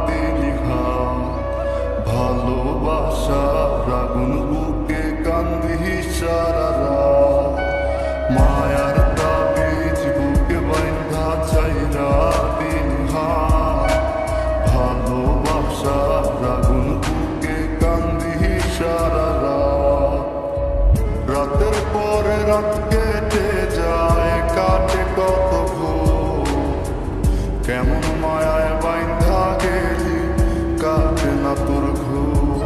দিলি হাত, ভালোবাসার আগুন বুকে কান্দি সারা রাত। মায়ার তাবিজ বুকে বাইন্ধা চাইরা দিলি হাত, ভালোবাসার আগুন বুকে কান্দি সারা রাত। রাতের পরে রাত কেটে যায়, কাটে কত ভোর, কেমন মায়ায় বাইন্ধা গেলি কাটে না তোর ঘুম।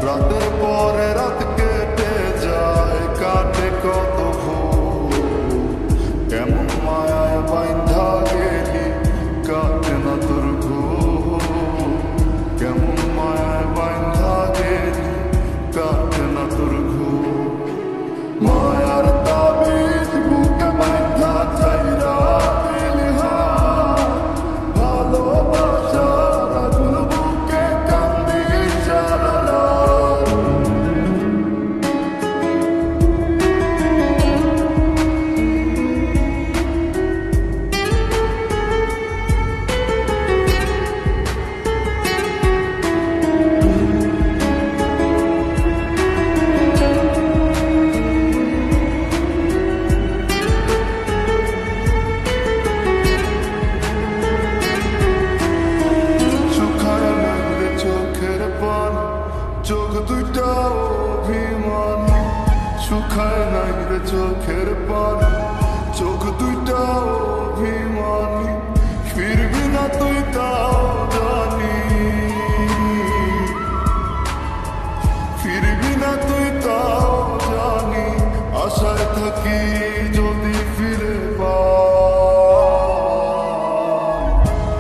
রাতের পরে রাত কেটে যায়, কাটে কত ভোর, কেমন মায়ায় বাইন্ধা গেলি কাটে না তোর ঘুম। কেমন মায়ায় বাইন্ধা গেলি কাটে না তোর ঘুম। মায়ার তাবিজ বুকে বাইন্ধা চাইরা দিলি হাত, ভালোবাসার আগুন বুকে কান্দি সারা রাত। চোখ দুইটা অভিমানী, শুকায় নাই রে চোখের পানি। চোখ দুইটা অভিমানী, ফিরবি না তুই তাও জানি, ফিরবি না তুই তাও জানি। আশায় থাকি যদি ফিরে পাই।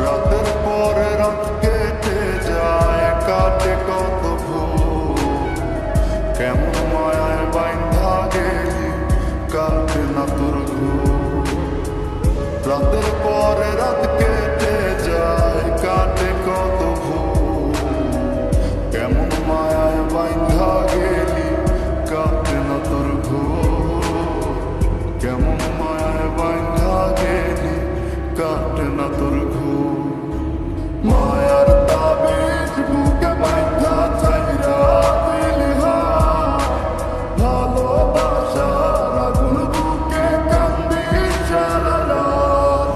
রাতের পরে রাত কেটে যায়, কাটে কত ভোর, কেমন মায়ায় বাইন্ধা গেলি কাটে না তোর ঘুম। রাতের পরে রাত কেটে যায়, কাটে কত ভোর, কেমন মায়ায় বাইন্ধা গেলি কাটে না তোর ঘুম। কেমন মায়ায় বাইন্ধা গেলি কাটে না তোর ঘুম। মায়ার তাবিজ বুকে বাইন্ধা চাইরা দিলি হাত, ভালোবাসার আগুন বুকে কান্দি সারা রাত।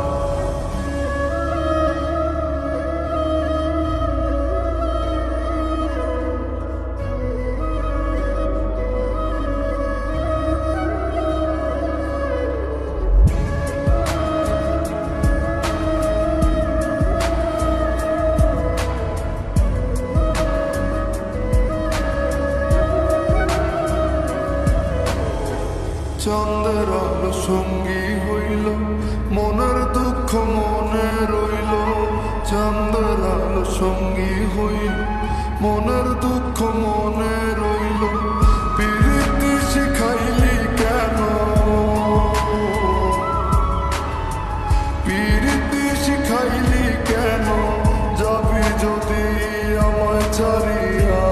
চন্দ্রের আলো সঙ্গী হইল, মনের দুঃখ মনে রইল। চন্দ্রের আলো সঙ্গী হইল, মনের দুঃখ মনে রইল। প্রীতি শিখাইলি কেন, প্রীতি শিখাইলি কেন, যাবি যদি আমায় ছাড়িয়া।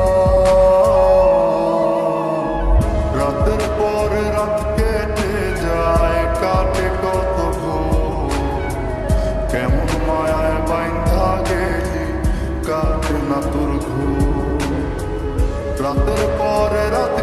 রাতের পরে রাত কেটে যায়, কাটে কত ভোর, কেমন মায়ায় বাইন্ধা গেলি কাটে না তোর ঘুম। রাতের পরে রাত